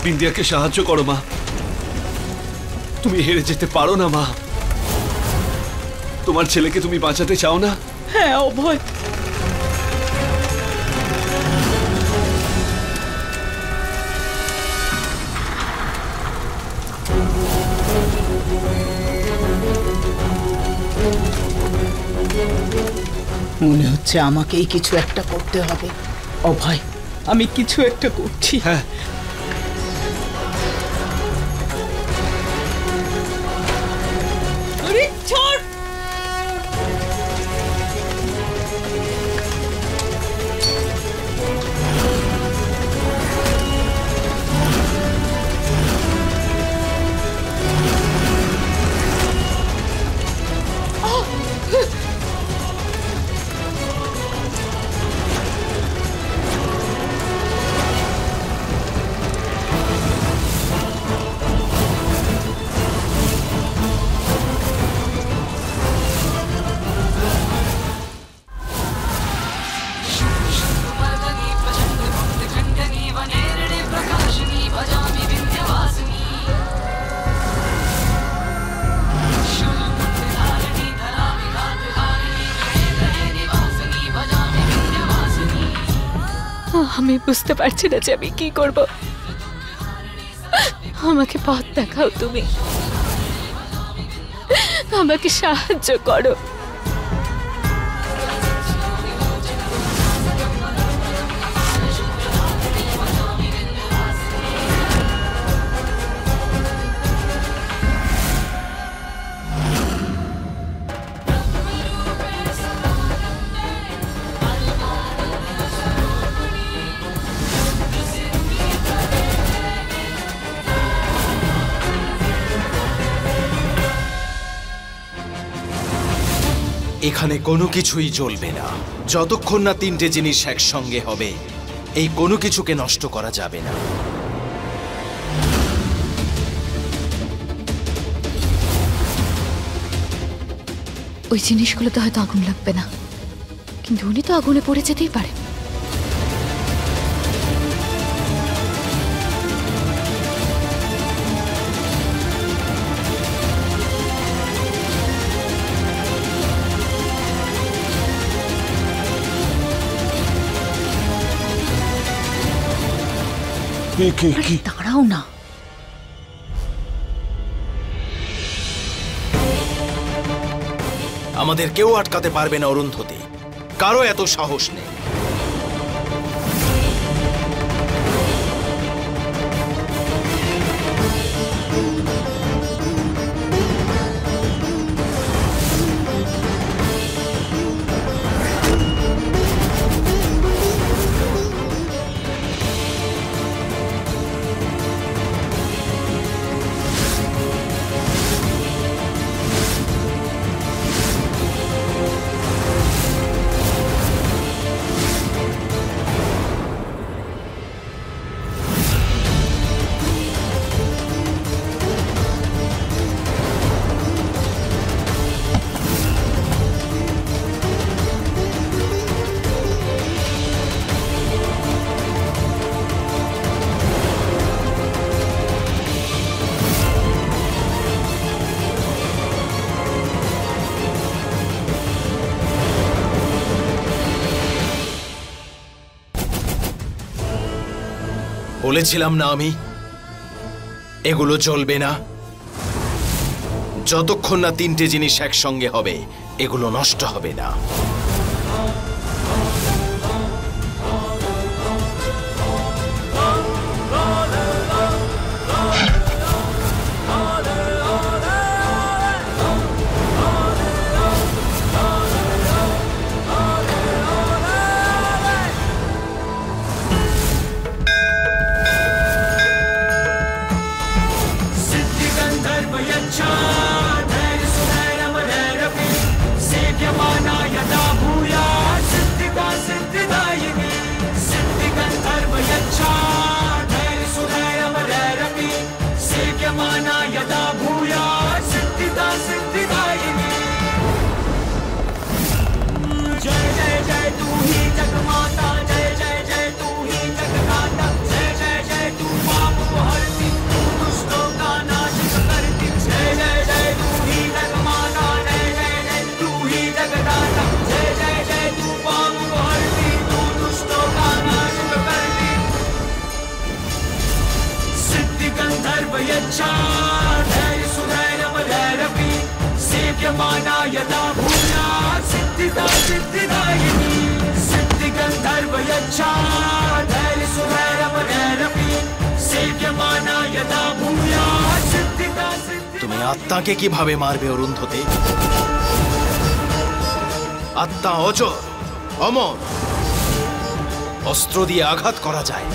বিন্দিয়াকে সাহায্য করো মা, তুমি হেরে যেতে পারো না মা। তোমার ছেলেকে তুমি বাঁচাতে চাও না? হ্যাঁ অভয়, মনে হচ্ছে আমাকেই কিছু একটা করতে হবে। অভয়, আমি কিছু একটা করছি। হ্যাঁ, ছাড়। আমি বুঝতে পারছি না যে আমি কি করব। আমাকে পথ দেখাও, তুমি আমাকে সাহায্য করো। এখানে কোনো কিছুই চলবে না যতক্ষণ না তিনটে জিনিস একসঙ্গে হবে। এই কোনো কিছুকে নষ্ট করা যাবে না। ওই জিনিসগুলোতে হয়তো আগুন লাগবে না, কিন্তু উনি তো আগুনে পড়ে যেতেই পারে। দাঁড়াও না, আমাদের কেউ আটকাতে পারবে না অরুন্ধতী, কারো এত সাহস নেই। বলেছিলাম না আমি, এগুলো চলবে না। যতক্ষণ না তিনটে জিনিস একসঙ্গে হবে এগুলো নষ্ট হবে না। धैर्य सुधैर्यमधैर्यपि सेव्यमाना यदा भू यच्छा धैर्य सुधैर्यमधैर्यपि सेव्यमाना यदा भूयात् सिद्धिदा सिद्धिदायिनी सिद्धिगन्धर्व यच्छा धैर्य सुधैर्यमधैर्यपि सेव्यमाना यदा भूयात् सिद्धिदा सिद्धिदायिनी। তুমি আত্মাকে কিভাবে মারবে অরুন্ধতি? আত্মা অজর, অমর, অস্ত্র দিয়ে আঘাত করা যায়।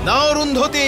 না অরুন্ধতি,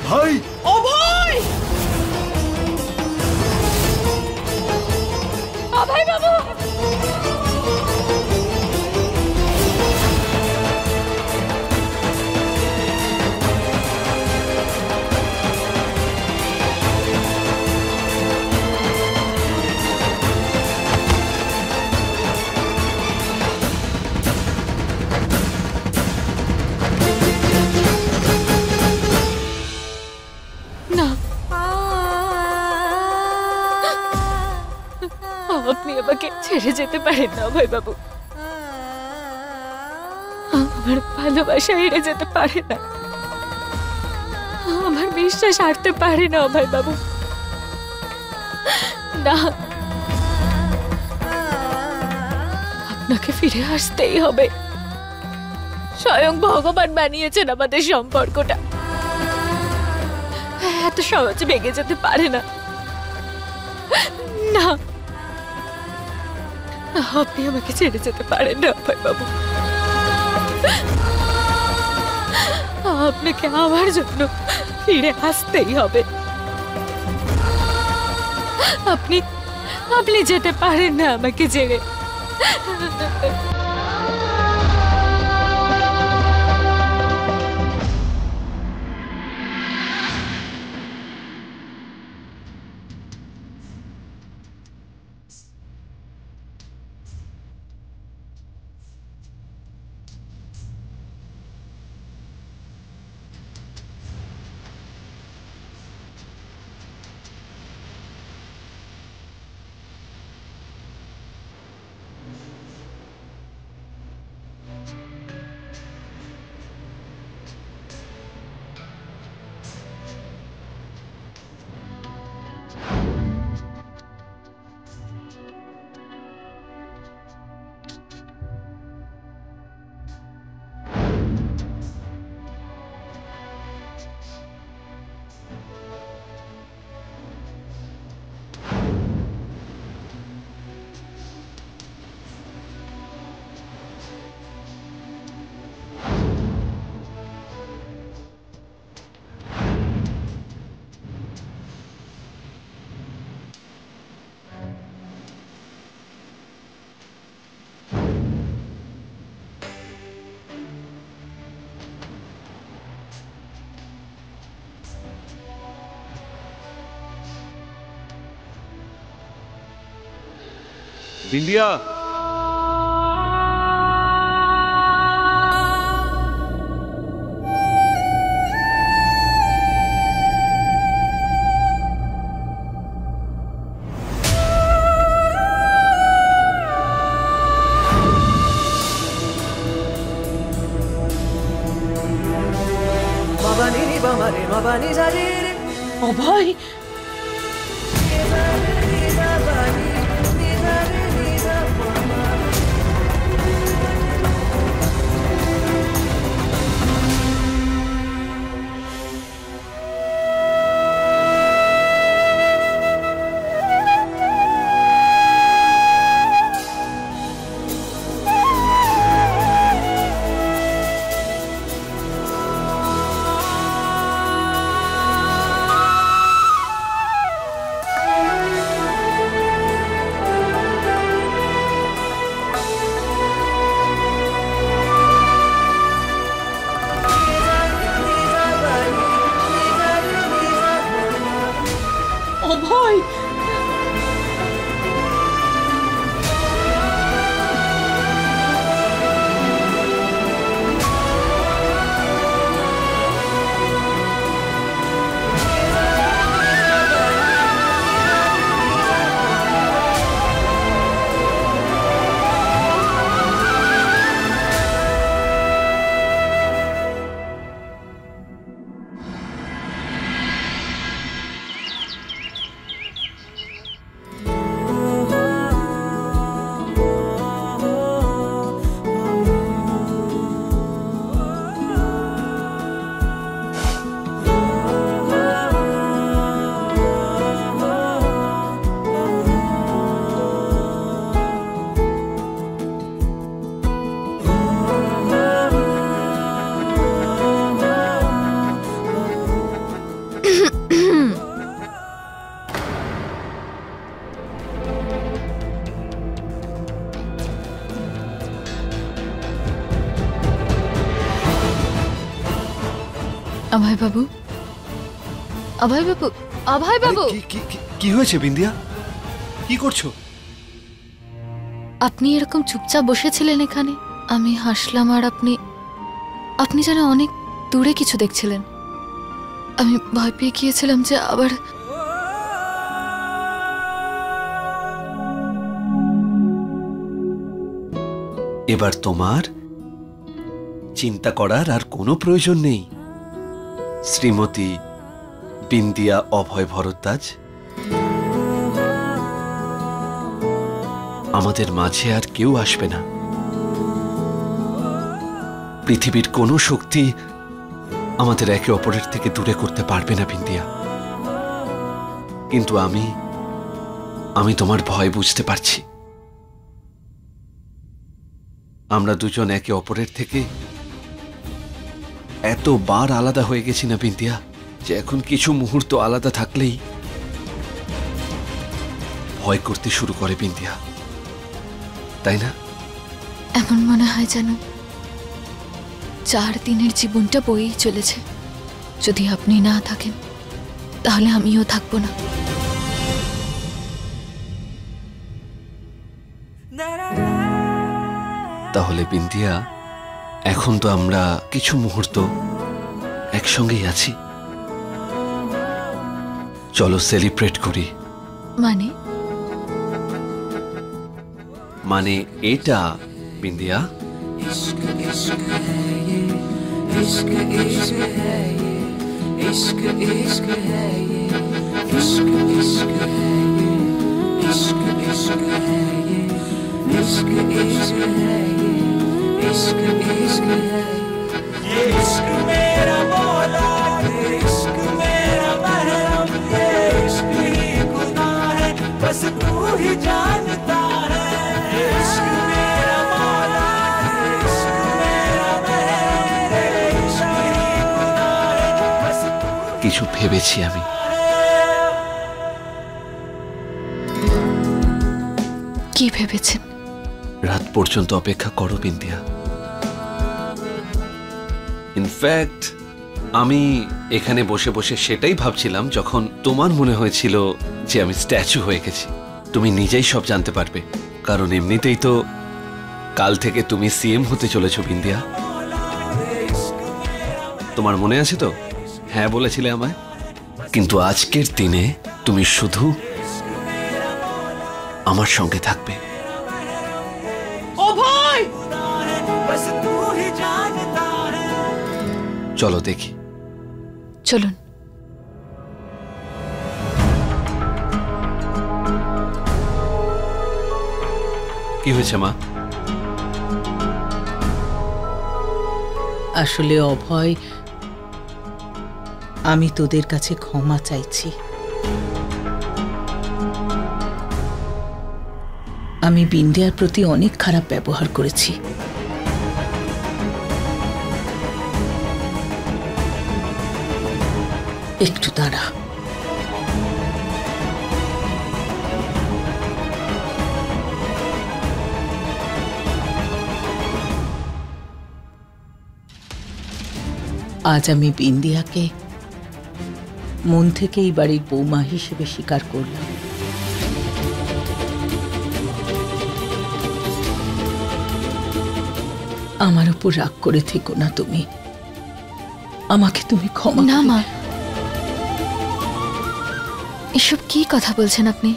ভাই অভয়! অভয় বাবু! না, আপনি আমাকে ছেড়ে যেতে পারেন না অভয় বাবু। আমার ভালোবাসা হেরে যেতে পারে না, আমার বিশ্বাস হারতে পারে না অভয় বাবু। না, আপনাকে ফিরে আসতেই হবে। স্বয়ং ভগবান বানিয়েছেন আমাদের সম্পর্কটা, এত সহজে ভেঙে যেতে পারে না। না, আপনি আমাকে ছেড়ে যেতে পারেন না অভয় বাবু। আপনাকে আমার জন্য ফিরে আসতেই হবে। আপনি আপনি যেতে পারেন না আমাকে ছেড়ে। বিন্দিয়া, Baba ni bam অভয়, অভয়, অভয় বাবু, অভয় বাবু, অভয় বাবু, কি হয়েছে বিন্দিয়া? কি করছো? আপনি এরকম চুপচাপ বসেছিলেন এখানে, আমি হাসলাম আর আপনি যেন অনেক দূরে কিছু দেখছিলেন। আমি ভয় পেয়ে গিয়েছিলাম যে আবার এবার তোমার চিন্তা করার আর কোনো প্রয়োজন নেই শ্রীমতী বিন্দিয়া অভয় ভরদ্বাজ। আমাদের মাঝে আর কেউ আসবে না। পৃথিবীর কোনো শক্তি আমাদের একে অপরের থেকে দূরে করতে পারবে না বিন্দিয়া। কিন্তু আমি তোমার ভয় বুঝতে পারছি। আমরা দুজন একে অপরের থেকে এতবার আলাদা হয়ে গেছি না বিন্দিয়া, যে এখন কিছু মুহূর্ত আলাদা থাকলেই ভয় করতে শুরু করে বিন্দিয়া, তাই না? এমন মনে হয় যেন 4 দিনের জীবনটা বয়েই চলেছে। যদি আপনি না থাকেন তাহলে আমিও থাকবো না। তাহলে বিন্দিয়া, এখন তো আমরা কিছু মুহূর্ত একসঙ্গেই আছি, চলো সেলিব্রেট করি। মানে এটা বিন্দিয়া, इश्क इश्क है ये, इश्क इश्क है ये, इश्क इश्क है ये, इश्क इश्क है ये, इश्क इश्क है ये, इश्क इश्क है ये, इश्क इश्क है ये, इश्क मेरा मौला, ये इश्क मेरा महरम, ये इश्क ही खुदा है, बस तू ही जानता है। ये इश्क मेरा मौला, কিছু ভেবেছি আমি। কি ভেবেছেন? রাত পর্যন্ত অপেক্ষা করো বিন্দিয়া। ইনফ্যাক্ট আমি এখানে বসে বসে সেটাই ভাবছিলাম যখন তোমার মনে হয়েছিল যে আমি স্ট্যাচু হয়ে গেছি। তুমি নিজেই সব জানতে পারবে, কারণ এমনিতেই তো কাল থেকে তুমি সিএম হতে চলেছো বিন্দিয়া। তোমার মনে আছে তো? হ্যাঁ বলেছিলে আমায়। কিন্তু আজকের দিনে তুমি শুধু আমার সঙ্গে থাকবে। অভয়, চলো দেখি। চলুন। কি হয়েছে মা? আসলে অভয়, আমি তোদের কাছে ক্ষমা চাইছি। আমি বিন্দিয়ার প্রতি অনেক খারাপ ব্যবহার করেছি। একটু দাঁড়া। আজ আমি বিন্দিয়াকে মন থেকে এই বাড়ির বৌমা হিসেবে স্বীকার করলাম। আমার উপর রাগ করে থেকো না তুমি। আমাকে তুমি ক্ষমা না করে মা, এসব কি কথা বলছেন আপনি?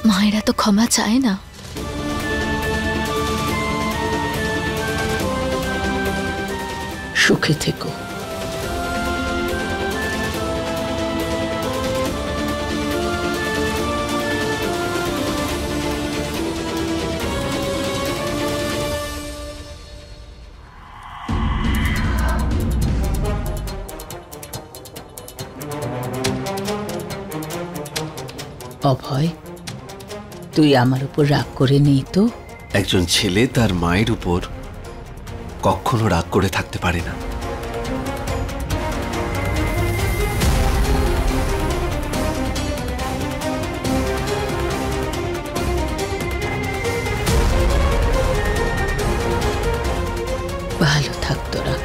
মায়েরা তো ক্ষমা চায় না। সুখে থেকো। অভয়, তুই আমার উপর রাগ করে নেই তো? একজন ছেলে তার মায়ের উপর কখনো রাগ করে থাকতে পারে না। ভালো থাক তোরা।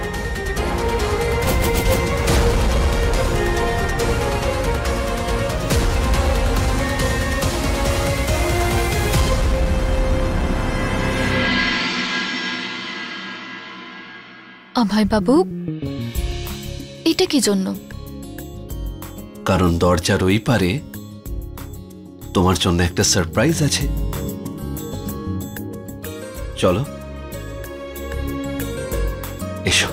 অভয় বাবু, এটা কি জন্য? কারণ দরজার ওই পারে তোমার জন্য একটা সারপ্রাইজ আছে। চলো, এসো।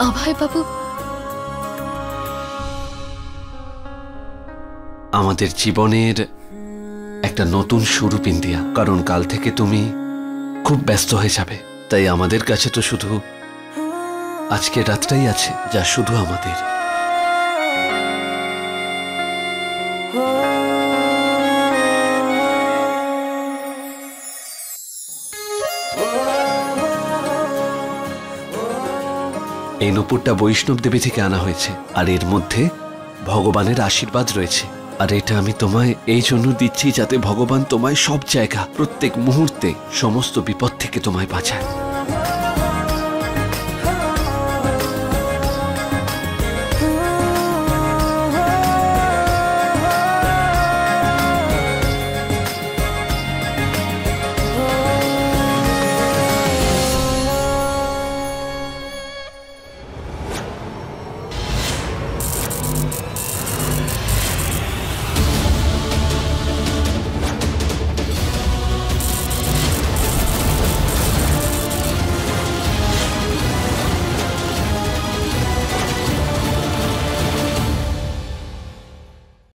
অভয় বাবু, আমাদের জীবনের একটা নতুন শুরু বিন্দিয়া। কারণ কাল থেকে তুমি খুব ব্যস্ত হয়ে যাবে, তাই আমাদের কাছে তো শুধু আজকের রাতটাই আছে, যা শুধু আমাদের। এই নূপুরটা বৈষ্ণব দেবী থেকে আনা হয়েছে, আর এর মধ্যে ভগবানের আশীর্বাদ রয়েছে। আর এটা আমি তোমায় এই জন্য দিচ্ছি যাতে ভগবান তোমায় সব জায়গা, প্রত্যেক মুহূর্তে সমস্ত বিপদ থেকে তোমায় বাঁচায়।